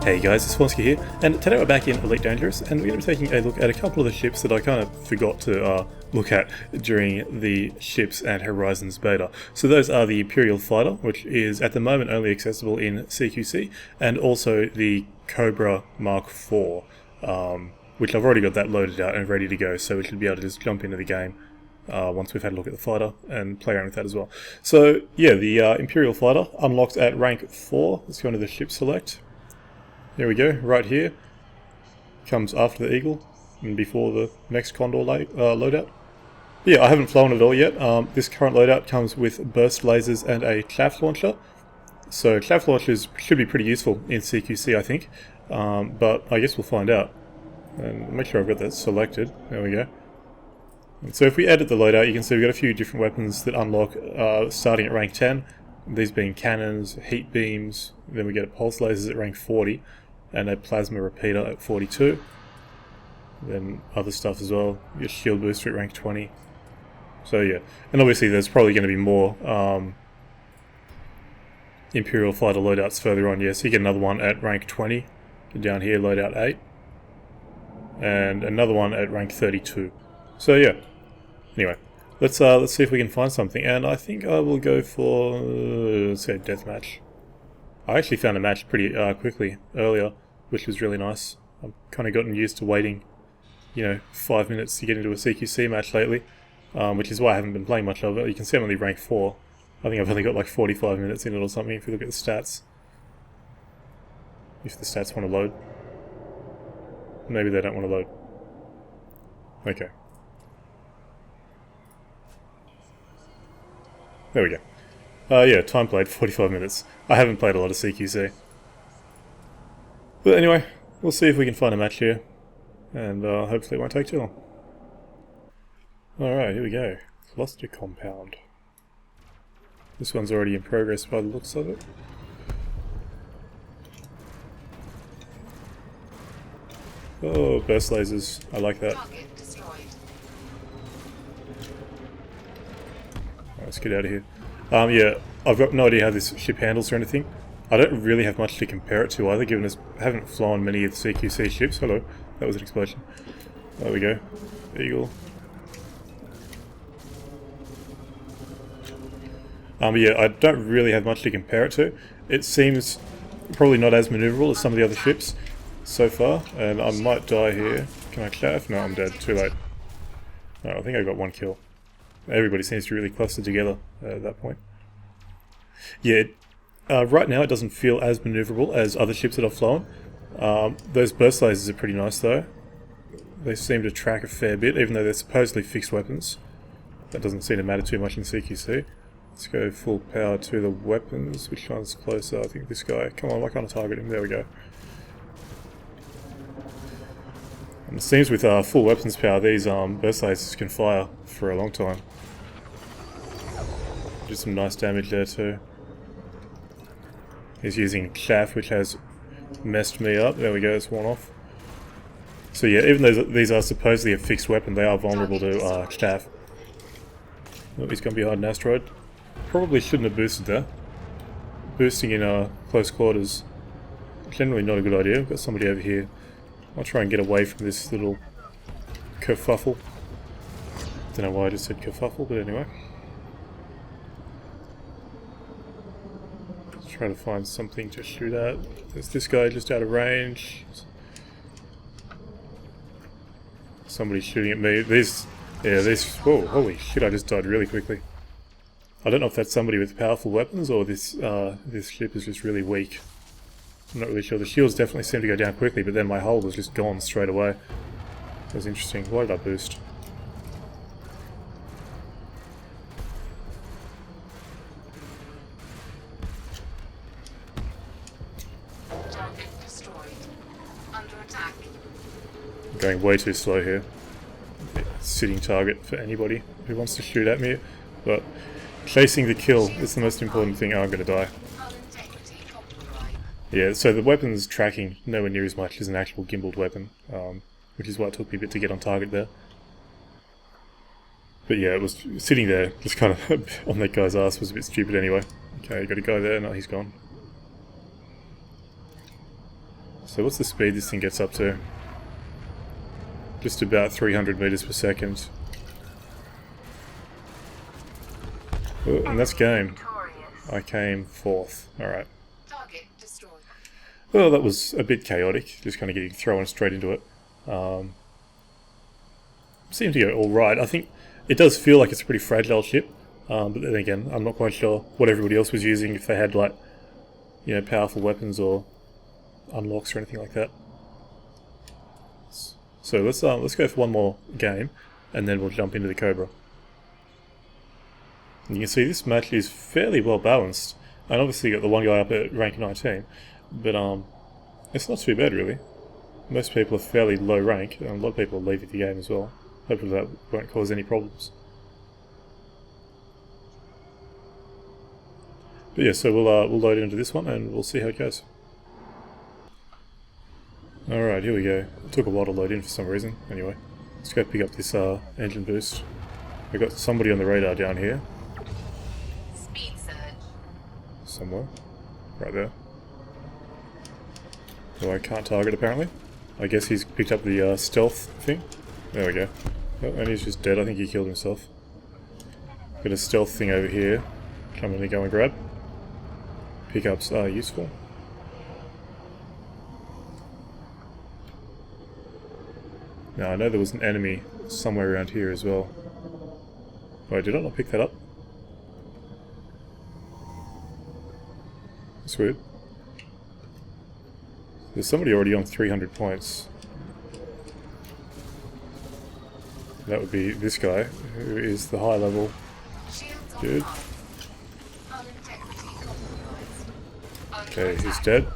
Hey guys, it's Vornskyr here, and today we're back in Elite Dangerous, and we're going to be taking a look at a couple of the ships that I kind of forgot to look at during the Ships and Horizons beta. So those are the Imperial Fighter, which is at the moment only accessible in CQC, and also the Cobra Mark IV, which I've already got that loaded out and ready to go, so we should be able to just jump into the game once we've had a look at the fighter and play around with that as well. So yeah, the Imperial Fighter unlocks at rank 4. Let's go into the ship select. There we go, right here. Comes after the Eagle and before the next Condor loadout. Yeah, I haven't flown it all yet. This current loadout comes with burst lasers and a chaff launcher. So chaff launchers should be pretty useful in CQC, I think. But I guess we'll find out. And make sure I've got that selected. There we go. And so if we edit the loadout, you can see we've got a few different weapons that unlock starting at rank 10. These being cannons, heat beams, then we get pulse lasers at rank 40. And a plasma repeater at 42. Then other stuff as well. Your shield booster at rank 20. So yeah, and obviously there's probably going to be more Imperial Fighter loadouts further on. Yeah, so you get another one at rank 20. Down here, loadout 8. And another one at rank 32. So yeah. Anyway, let's see if we can find something. And I think I will go for let's say a deathmatch. I actually found a match pretty quickly earlier, which was really nice. I've kind of gotten used to waiting, 5 minutes to get into a CQC match lately, which is why I haven't been playing much of it. You can see I'm only rank 4. I think I've only got like 45 minutes in it or something if you look at the stats. If the stats want to load. Maybe they don't want to load. Okay. There we go. Yeah, time played, 45 minutes. I haven't played a lot of CQC. But anyway, we'll see if we can find a match here. And hopefully it won't take too long. Alright, here we go. Cluster Compound. This one's already in progress by the looks of it. Oh, burst lasers. I like that. Let's get out of here. Yeah, I've got no idea how this ship handles or anything. I don't really have much to compare it to either, given I haven't flown many of the CQC ships. Hello, that was an explosion. There we go. Eagle. Yeah, I don't really have much to compare it to. It seems probably not as maneuverable as some of the other ships so far, and I might die here. Can I chaff? No, I'm dead. Too late. No, I think I got one kill. Everybody seems to be really clustered together at that point. Yeah, right now it doesn't feel as maneuverable as other ships that I've flown. Those burst lasers are pretty nice though. They seem to track a fair bit, even though they're supposedly fixed weapons. That doesn't seem to matter too much in CQC. Let's go full power to the weapons. Which one's closer? I think this guy. Come on, why can't I target him? There we go. And it seems with full weapons power, these burst lasers can fire for a long time. Did some nice damage there too. He's using chaff, which has messed me up. There we go, it's worn off. So yeah, even though these are supposedly a fixed weapon, they are vulnerable to chaff. Oh, he's gone behind an asteroid. Probably shouldn't have boosted there. Boosting in close quarters, generally not a good idea. We've got somebody over here. I'll try and get away from this little kerfuffle. Don't know why I just said kerfuffle, but anyway. Try to find something to shoot at. There's this guy just out of range. Somebody's shooting at me. Whoa, holy shit, I just died really quickly. I don't know if that's somebody with powerful weapons or this ship is just really weak. I'm not really sure. The shields definitely seem to go down quickly, but then my hull was just gone straight away. That was interesting. Why did I boost? Going way too slow here. Sitting target for anybody who wants to shoot at me, but chasing the kill is the most important thing. Oh, I'm gonna die. Yeah, so the weapon's tracking nowhere near as much as an actual gimbaled weapon, which is why it took me a bit to get on target there. But yeah, it was sitting there, just kind of on that guy's ass was a bit stupid anyway. Okay, got a guy there, no, he's gone. So what's the speed this thing gets up to? Just about 300 meters per second. Oh, and that's game. I came fourth. Alright. Well, that was a bit chaotic, just kind of getting thrown straight into it. Seemed to go alright. I think it does feel like it's a pretty fragile ship, but then again, I'm not quite sure what everybody else was using, if they had, like, you know, powerful weapons or unlocks or anything like that. So let's go for one more game, and then we'll jump into the Cobra. And you can see this match is fairly well balanced, and obviously you got the one guy up at rank 19, but it's not too bad really. Most people are fairly low rank, and a lot of people are leaving the game as well. Hopefully that won't cause any problems. But yeah, so we'll load into this one and we'll see how it goes. Alright, here we go. It took a while to load in for some reason. Anyway, let's go pick up this engine boost. We've got somebody on the radar down here. Speed surge. Somewhere. Right there. Who I can't target apparently. I guess he's picked up the stealth thing. There we go. Oh, and he's just dead. I think he killed himself. Got a stealth thing over here. I'm going to go and grab. Pickups are useful. Now I know there was an enemy somewhere around here as well. Wait, did I not pick that up? That's weird. There's somebody already on 300 points. That would be this guy, who is the high level dude. Okay, he's dead.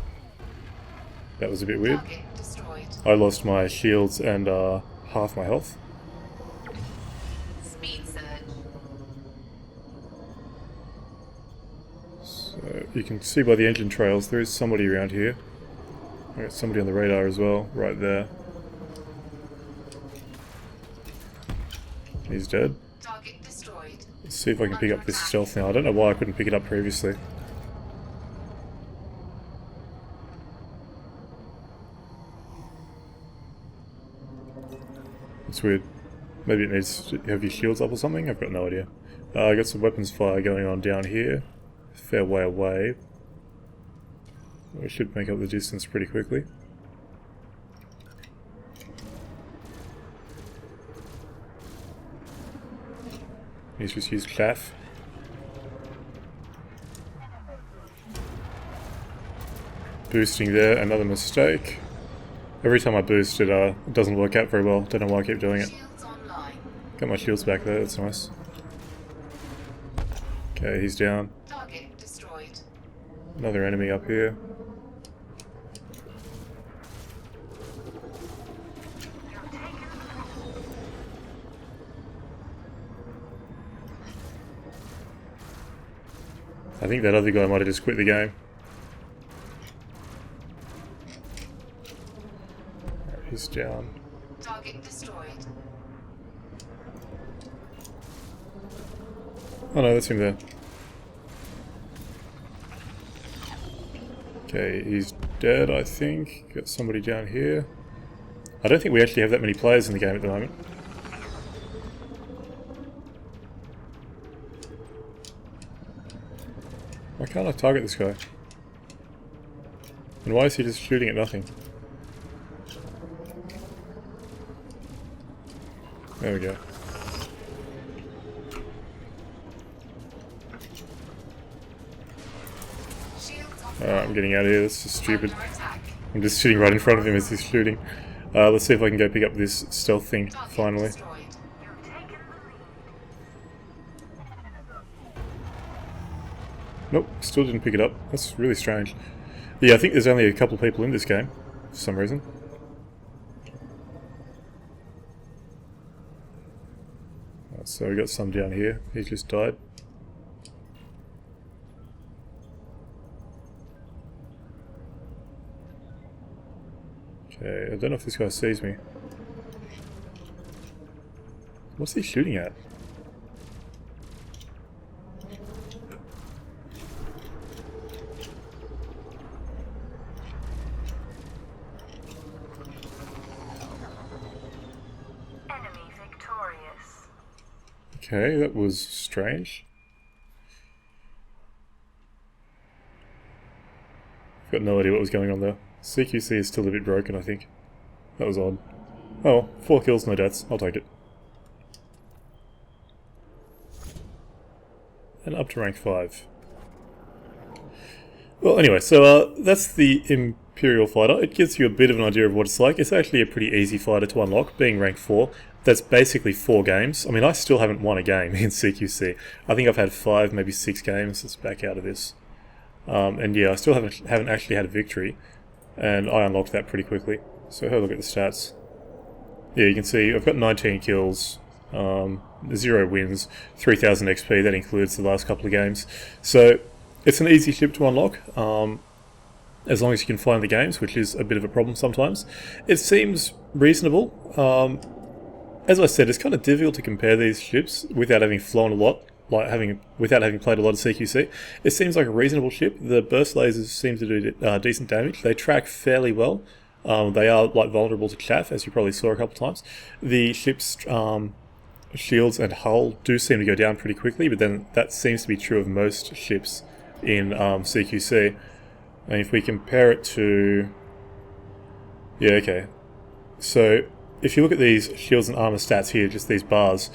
That was a bit weird. I lost my shields and half my health. So you can see by the engine trails there is somebody around here. I got somebody on the radar as well, right there. He's dead. Let's see if I can pick up this stealth now. I don't know why I couldn't pick it up previously. It's weird. Maybe it needs to have your shields up or something? I've got no idea. I got some weapons fire going on down here. A fair way away. We should make up the distance pretty quickly. He's just used chaff. Boosting there, another mistake. Every time I boost it doesn't work out very well. Don't know why I keep doing it. Got my shields back there, that's nice. Okay, he's down. Another enemy up here. I think that other guy might have just quit the game. He's down. Target destroyed. Oh no, that's him there. Okay, he's dead, I think. Got somebody down here. I don't think we actually have that many players in the game at the moment. Why can't I target this guy? And why is he just shooting at nothing? There we go. Alright, I'm getting out of here, that's just stupid. I'm just sitting right in front of him as he's shooting. Let's see if I can go pick up this stealth thing, finally. Nope, still didn't pick it up. That's really strange. Yeah, I think there's only a couple of people in this game, for some reason. So we got some down here. He's just died. Okay, I don't know if this guy sees me. What's he shooting at? Okay, that was strange. Got no idea what was going on there. CQC is still a bit broken, I think. That was odd. Oh, 4 kills, no deaths. I'll take it. And up to rank 5. Well, anyway, so that's the Imperial Fighter. It gives you a bit of an idea of what it's like. It's actually a pretty easy fighter to unlock, being rank 4. That's basically 4 games. I mean, I still haven't won a game in CQC. I think I've had 5, maybe 6 games. Let's back out of this. And yeah, I still haven't actually had a victory. And I unlocked that pretty quickly. So have a look at the stats. Yeah, you can see I've got 19 kills, 0 wins, 3000 XP. That includes the last couple of games. So it's an easy ship to unlock, as long as you can find the games, which is a bit of a problem sometimes. It seems reasonable. As I said, it's kind of difficult to compare these ships without having flown a lot, without having played a lot of CQC. It seems like a reasonable ship. The burst lasers seem to do decent damage. They track fairly well. They are vulnerable to chaff, as you probably saw a couple times. The ship's shields and hull do seem to go down pretty quickly, but then that seems to be true of most ships in CQC. And if we compare it to... Yeah, okay. So if you look at these shields and armor stats here, just these bars,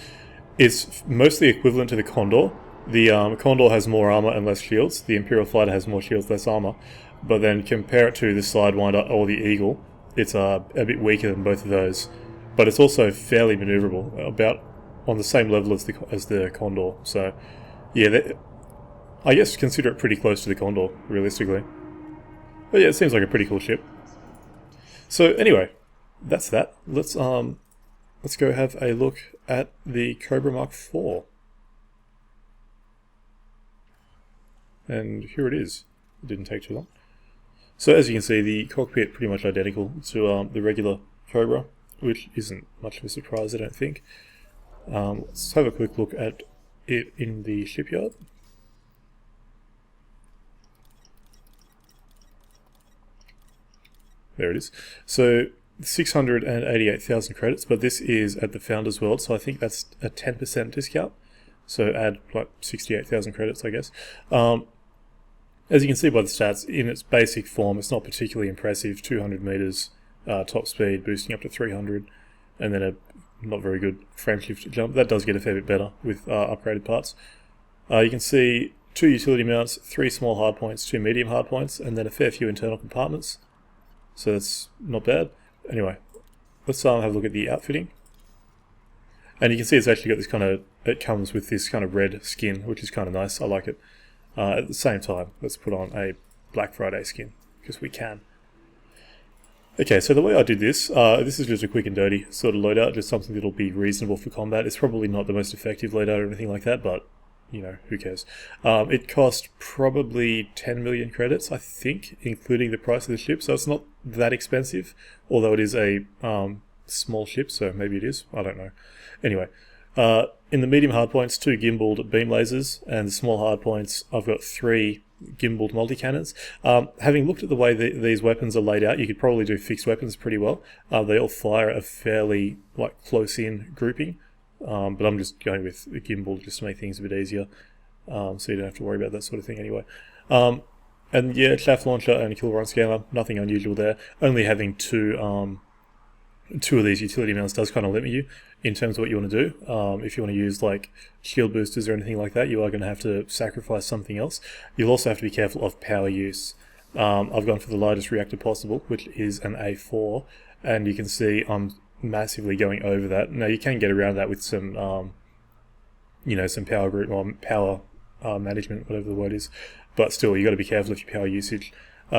it's mostly equivalent to the Condor. The Condor has more armor and less shields. The Imperial Fighter has more shields, less armor. But then compare it to the Sidewinder or the Eagle, it's a bit weaker than both of those. But it's also fairly maneuverable, about on the same level as the Condor. So yeah, I guess consider it pretty close to the Condor, realistically. But yeah, it seems like a pretty cool ship. So anyway, that's that. Let's go have a look at the Cobra Mark IV. And here it is. It didn't take too long. So as you can see, the cockpit pretty much identical to the regular Cobra, which isn't much of a surprise, I don't think. Let's have a quick look at it in the shipyard. There it is. So 688,000 credits, but this is at the Founders World, so I think that's a 10% discount. So add like 68,000 credits, I guess. As you can see by the stats, in its basic form, it's not particularly impressive. 200 meters top speed, boosting up to 300, and then a not very good frameshift jump. That does get a fair bit better with upgraded parts. You can see 2 utility mounts, 3 small hardpoints, 2 medium hardpoints, and then a fair few internal compartments. So that's not bad. Anyway, let's have a look at the outfitting. And you can see it's actually got this kind of, it comes with this kind of red skin, which is kind of nice. I like it. At the same time, let's put on a Black Friday skin, because we can. Okay, so the way I did this, this is just a quick and dirty sort of loadout, just something that'll be reasonable for combat. It's probably not the most effective loadout or anything like that, but, you know, who cares. It cost probably 10 million credits, I think, including the price of the ship, so it's not that expensive, although it is a small ship, so maybe it is, I don't know. Anyway, in the medium hardpoints, 2 gimbaled beam lasers, and the small hardpoints, I've got 3 gimbaled multi-cannons. Having looked at the way these weapons are laid out, you could probably do fixed weapons pretty well. They all fire a fairly close-in grouping, but I'm just going with a gimbal just to make things a bit easier, so you don't have to worry about that sort of thing anyway. And yeah, chaff launcher and a kill run scanner, nothing unusual there. Only having two of these utility mounts does kind of limit you in terms of what you want to do. If you want to use like shield boosters or anything like that, you are going to have to sacrifice something else. You'll also have to be careful of power use. I've gone for the largest reactor possible, which is an A4, and you can see I'm massively going over that. Now you can get around that with some, some power group or power management, whatever the word is, but still you got to be careful of your power usage.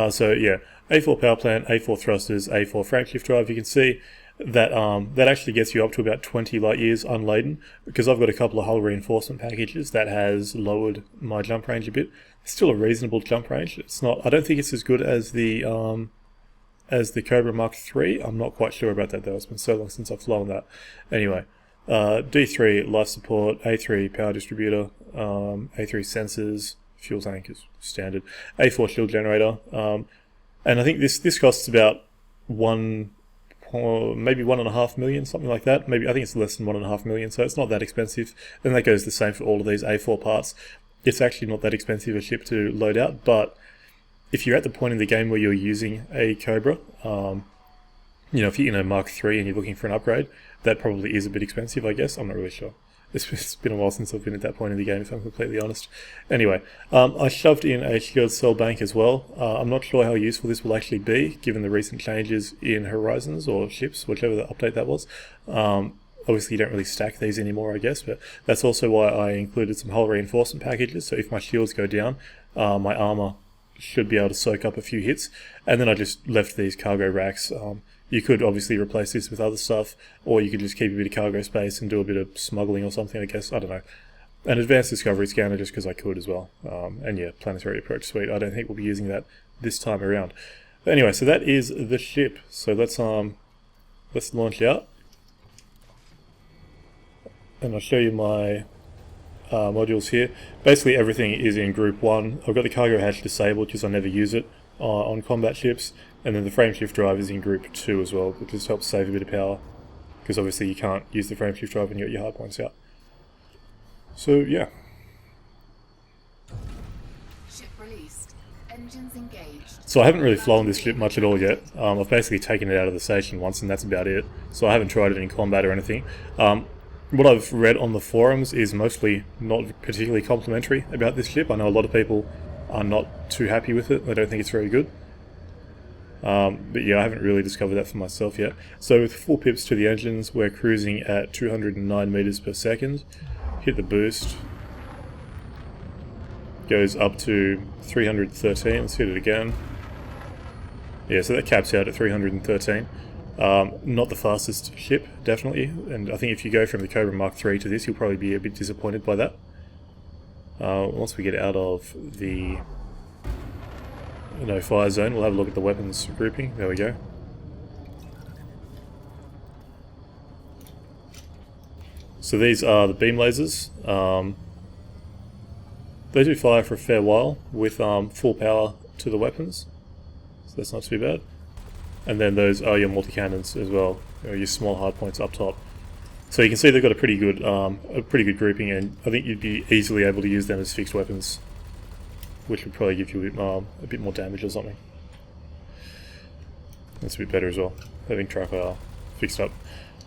So yeah, A4 power plant, A4 thrusters, A4 frameshift drive. You can see that that actually gets you up to about 20 light years unladen, because I've got a couple of hull reinforcement packages that has lowered my jump range a bit. It's still a reasonable jump range. It's not. I don't think it's as good as the Cobra Mark III. I'm not quite sure about that though. It's been so long since I've flown that. Anyway, D3 life support, A3 power distributor, A3 sensors. Fuel tank is standard. A4 shield generator, and I think this costs about 1.2 maybe 1.5 million, something like that. Maybe I think it's less than 1.5 million, so it's not that expensive. And that goes the same for all of these A4 parts. It's actually not that expensive a ship to load out, but if you're at the point in the game where you're using a Cobra, if you're in a Mark III and you're looking for an upgrade, that probably is a bit expensive, I guess. I'm not really sure. It's been a while since I've been at that point in the game, if I'm completely honest. Anyway, I shoved in a shield cell bank as well. I'm not sure how useful this will actually be, given the recent changes in Horizons or ships, whichever the update that was. Obviously, you don't really stack these anymore, I guess, but that's also why I included some hull reinforcement packages, so if my shields go down, my armor should be able to soak up a few hits. And then I just left these cargo racks. You could obviously replace this with other stuff, or you could just keep a bit of cargo space and do a bit of smuggling or something, I guess. I don't know. An advanced discovery scanner just because I could as well. And yeah, planetary approach suite. I don't think we'll be using that this time around. But anyway, so that is the ship. So let's launch out. And I'll show you my modules here. Basically everything is in group 1. I've got the cargo hatch disabled because I never use it on combat ships. And then the frameshift drive is in group 2 as well, which just helps save a bit of power, because obviously you can't use the frameshift drive when you got your hard points out. So yeah. Ship released. Engines engaged. So I haven't really flown this ship much at all yet. I've basically taken it out of the station once and that's about it. So I haven't tried it in combat or anything. What I've read on the forums is mostly not particularly complimentary about this ship. I know a lot of people are not too happy with it. They don't think it's very good. But yeah, I haven't really discovered that for myself yet. So with full pips to the engines, we're cruising at 209 meters per second. Hit the boost. Goes up to 313. Let's hit it again. Yeah, so that caps out at 313. Not the fastest ship, definitely. And I think if you go from the Cobra Mark III to this, you'll probably be a bit disappointed by that. Once we get out of the fire zone, we'll have a look at the weapons grouping. There we go. So these are the beam lasers. They do fire for a fair while with full power to the weapons, so that's not too bad. And then those are your multi-cannons as well, your small hard points up top. So you can see they've got a pretty good grouping, and I think you'd be easily able to use them as fixed weapons, which would probably give you a bit more damage or something. That's a bit better as well, having TrackIR fixed up.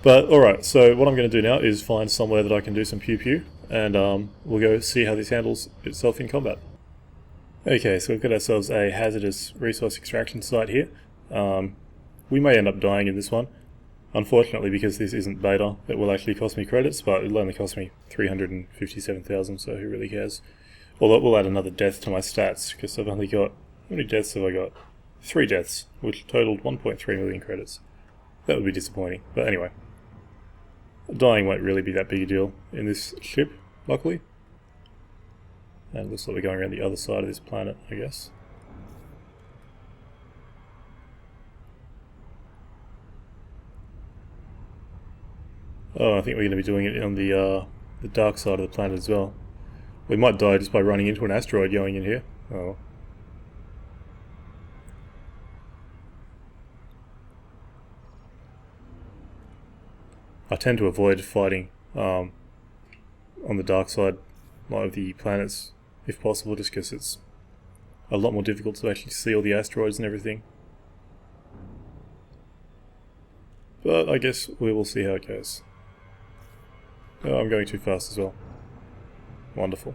But alright, so what I'm going to do now is find somewhere that I can do some pew-pew, and we'll go see how this handles itself in combat. Okay, so we've got ourselves a hazardous resource extraction site here. We may end up dying in this one. Unfortunately, because this isn't beta, it will actually cost me credits, but it'll only cost me 357,000, so who really cares? Although it will add another death to my stats, because I've only got... How many deaths have I got? 3 deaths, which totaled 1.3 million credits. That would be disappointing, but anyway. Dying won't really be that big a deal in this ship, luckily. And it looks like we're going around the other side of this planet, I guess. Oh, I think we're going to be doing it on the dark side of the planet as well. We might die just by running into an asteroid going in here. Oh. I tend to avoid fighting on the dark side of the planets, if possible, just because it's a lot more difficult to actually see all the asteroids and everything. But I guess we will see how it goes. Oh, I'm going too fast as well. Wonderful.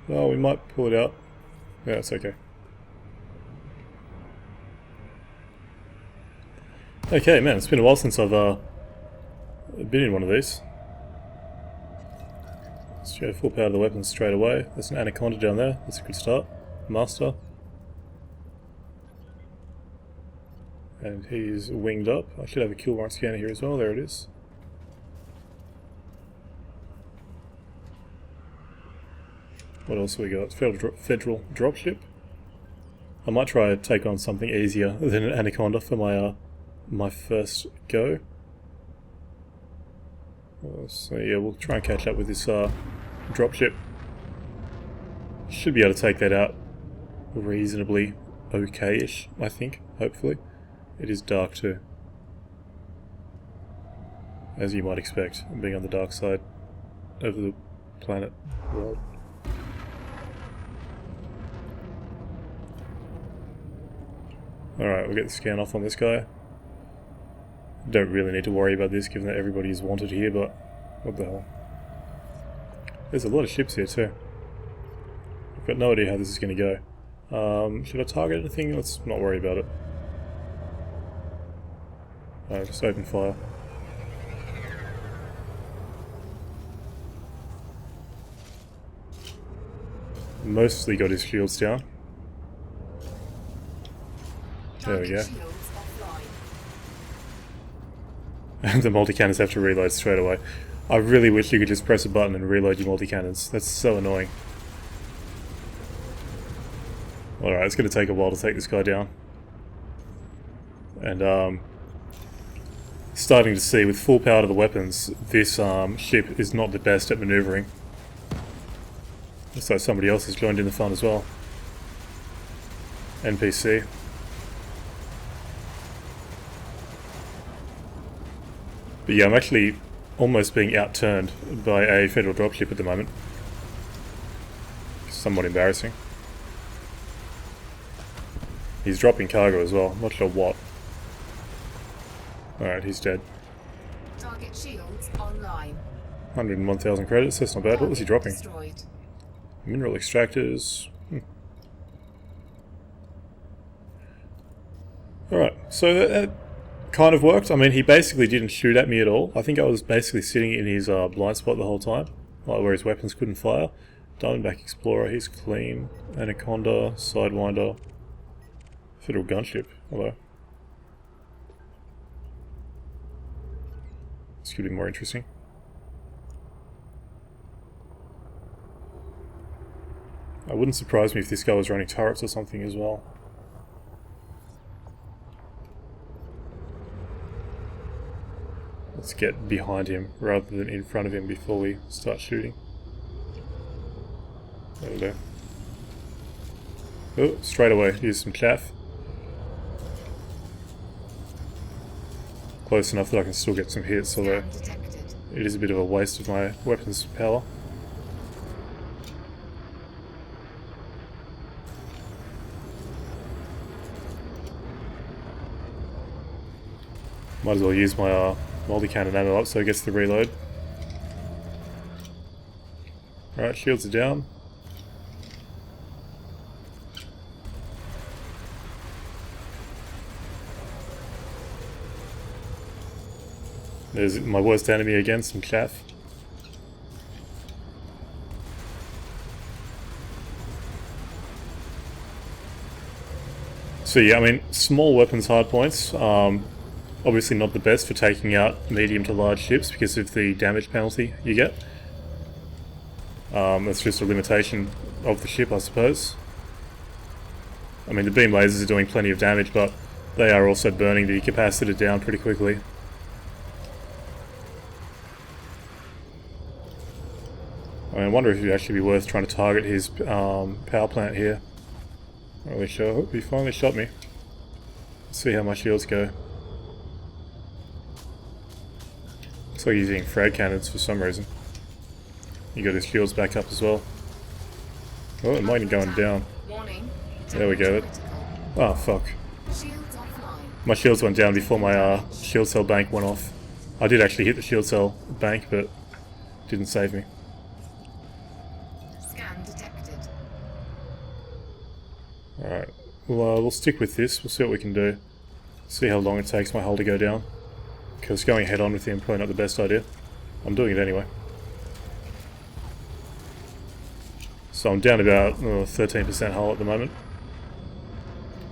Oh, we might pull it out. Yeah, it's okay. Okay, man, it's been a while since I've been in one of these. Let's go full power to the weapons straight away. There's an Anaconda down there. That's a good start. Master. And he's winged up. I should have a kill warrant scanner here as well. There it is. What else have we got? Federal Dropship. I might try to take on something easier than an Anaconda for my first go. So yeah, we'll try and catch up with this dropship. Should be able to take that out reasonably okay-ish, I think, hopefully. It is dark too. As you might expect, being on the dark side of the planet world. Alright, we'll get the scan off on this guy. Don't really need to worry about this given that everybody is wanted here, but what the hell. There's a lot of ships here too. I've got no idea how this is going to go. Should I target anything? Let's not worry about it. Just open fire. Mostly got his shields down. There we go. And the multi-cannons have to reload straight away. I really wish you could just press a button and reload your multi-cannons. That's so annoying. Alright, it's going to take a while to take this guy down. And starting to see with full power to the weapons, this ship is not the best at maneuvering. Looks like somebody else has joined in the fun as well. NPC. But yeah, I'm actually almost being outturned by a federal dropship at the moment. Somewhat embarrassing. He's dropping cargo as well, not sure what. Alright, he's dead. Target shields online. 101,000 credits, that's not bad. What was he dropping? Destroyed. Mineral extractors. Alright, so that kind of worked. I mean, he basically didn't shoot at me at all. I think I was basically sitting in his blind spot the whole time, like where his weapons couldn't fire. Diamondback Explorer, he's clean. Anaconda, Sidewinder. Federal gunship, although. This could be more interesting. It wouldn't surprise me if this guy was running turrets or something as well. Let's get behind him rather than in front of him before we start shooting. There we go. Oh, straight away, here's some chaff. Close enough that I can still get some hits, although it is a bit of a waste of my weapons power. Might as well use my multi-cannon ammo up so it gets the reload. Alright, shields are down. There's my worst enemy again, some chaff. So yeah, I mean, small weapons hardpoints. Obviously not the best for taking out medium to large ships because of the damage penalty you get. That's just a limitation of the ship, I suppose. I mean, the beam lasers are doing plenty of damage, but they are also burning the capacitor down pretty quickly. I mean, I wonder if it would actually be worth trying to target his power plant here. Not really sure. Oh, he finally shot me. Let's see how my shields go. Looks like he's using frag cannons for some reason. He got his shields back up as well. Oh, it might be going down. There we go. Oh, fuck. My shields went down before my shield cell bank went off. I did actually hit the shield cell bank, but didn't save me. Scan detected. Alright, we'll stick with this. We'll see what we can do. See how long it takes my hull to go down. Because going head on with him probably not the best idea. I'm doing it anyway. So I'm down about 13% hull at the moment.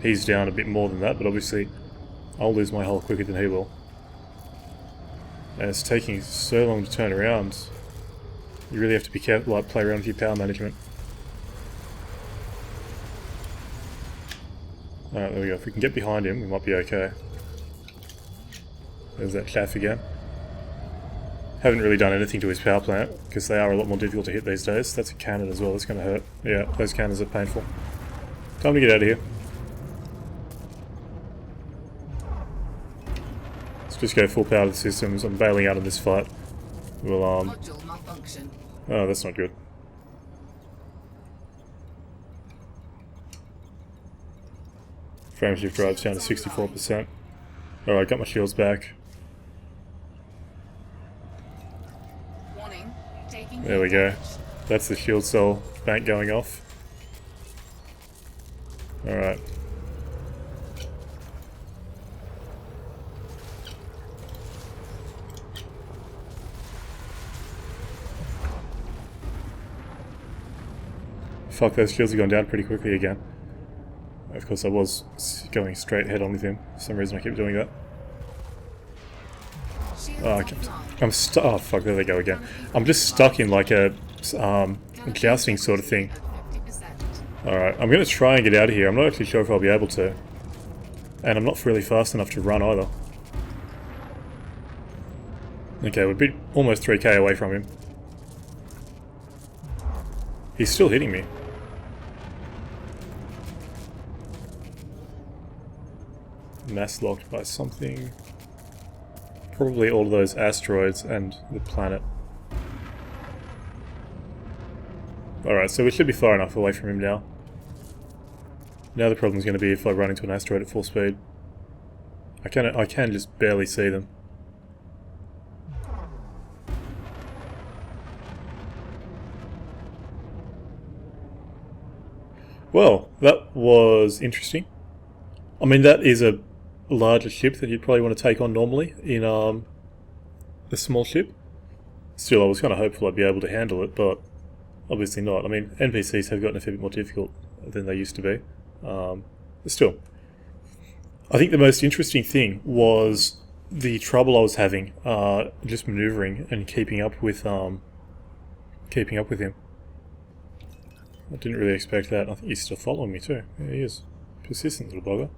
He's down a bit more than that, but obviously I'll lose my hull quicker than he will. And it's taking so long to turn around. You really have to be careful, like play around with your power management. Alright, there we go. If we can get behind him, we might be okay. There's that chaff again. Haven't really done anything to his power plant, because they are a lot more difficult to hit these days. That's a cannon as well, that's going to hurt. Yeah, those cannons are painful. Time to get out of here. just go full power to the systems. I'm bailing out of this fight. We'll, Module malfunction. oh, that's not good. Frameshift drive's down to 64%. Alright, got my shields back. Warning. Taking There we go. That's the shield cell bank going off. Alright. Fuck, those shields have gone down pretty quickly again. Of course, I was going straight head on with him. For some reason, I keep doing that. Oh, I'm stuck. Oh, fuck, there they go again. I'm just stuck in like a jousting sort of thing. Alright, I'm going to try and get out of here. I'm not actually sure if I'll be able to. And I'm not really fast enough to run either. Okay, we're almost 3k away from him. He's still hitting me. Mass locked by something. Probably all of those asteroids and the planet. Alright, so we should be far enough away from him now. Now the problem is going to be if I run into an asteroid at full speed. I can just barely see them. Well, that was interesting. I mean, that is a larger ship that you'd probably want to take on normally in a small ship. Still, I was kind of hopeful I'd be able to handle it, but obviously not. I mean, NPCs have gotten a fair bit more difficult than they used to be. But still, I think the most interesting thing was the trouble I was having just maneuvering and keeping up with him. I didn't really expect that. I think he's still following me too. Yeah, he is. Persistent little bugger.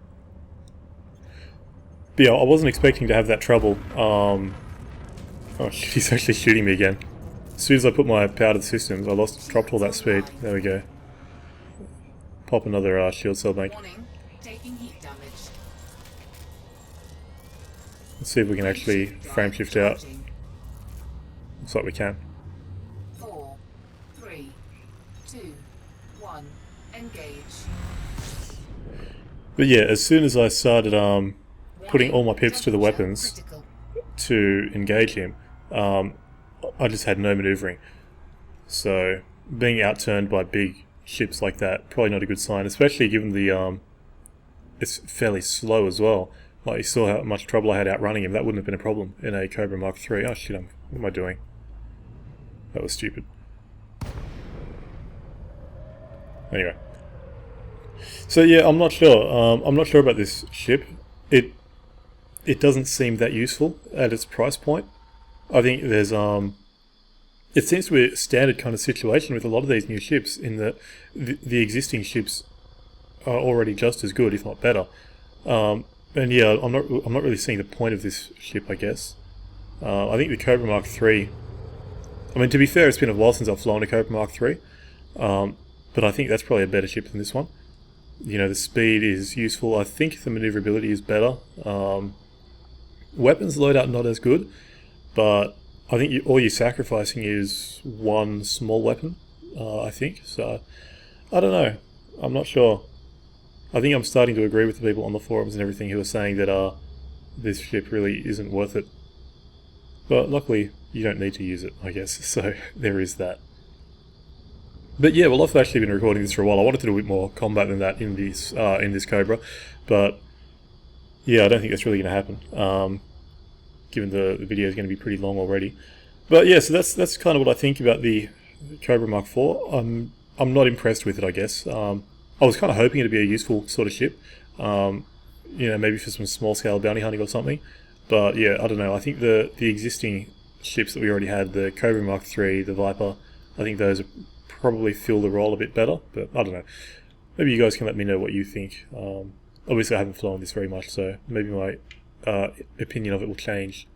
But yeah, I wasn't expecting to have that trouble. Oh shit, he's actually shooting me again. As soon as I put my power to the systems, I dropped all that speed. There we go. Pop another shield cell bank. Warning. Taking heat damage. Let's see if we can actually frame shift out. Looks like we can. 4, 3, 2, 1. Engage. But yeah, as soon as I started putting all my pips to the weapons to engage him, I just had no maneuvering. So being outturned by big ships like that, probably not a good sign, especially given the it's fairly slow as well. Like, you saw how much trouble I had outrunning him. That wouldn't have been a problem in a Cobra Mark III. Oh shit, what am I doing? That was stupid. Anyway. So yeah, I'm not sure. I'm not sure about this ship. It doesn't seem that useful at its price point. I think there's it seems to be a standard kind of situation with a lot of these new ships, in that the existing ships are already just as good, if not better. And yeah, I'm not really seeing the point of this ship, I guess. I think the Cobra Mark III. I mean, to be fair, it's been a while since I've flown a Cobra Mark III, but I think that's probably a better ship than this one. You know, the speed is useful. I think the maneuverability is better. Weapons loadout not as good, but I think all you're sacrificing is one small weapon, I think. So, I don't know. I'm not sure. I think I'm starting to agree with the people on the forums and everything who are saying that this ship really isn't worth it. But luckily, you don't need to use it, I guess. So, there is that. But yeah, well, I've actually been recording this for a while. I wanted to do a bit more combat than that in this Cobra, but yeah, I don't think that's really going to happen. Given the video is going to be pretty long already. But yeah, so that's kind of what I think about the Cobra Mark IV. I'm not impressed with it, I guess. I was kind of hoping it'd be a useful sort of ship. You know, maybe for some small scale bounty hunting or something. But yeah, I don't know. I think the existing ships that we already had, the Cobra Mark III, the Viper, I think those are probably fill the role a bit better, but I don't know. Maybe you guys can let me know what you think. Obviously I haven't flown this very much, so maybe my opinion of it will change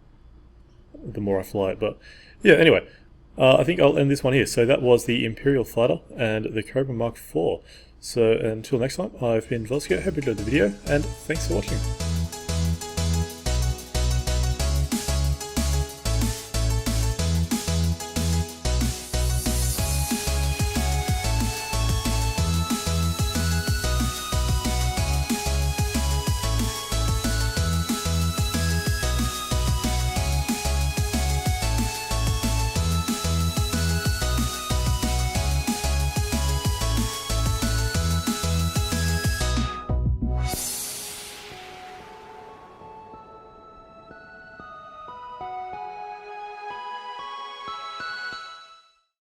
the more I fly it. But yeah, anyway, I think I'll end this one here. So that was the Imperial Fighter and the Cobra Mark IV. So until next time, I've been Vornskyr. Hope you enjoyed the video, and thanks for watching.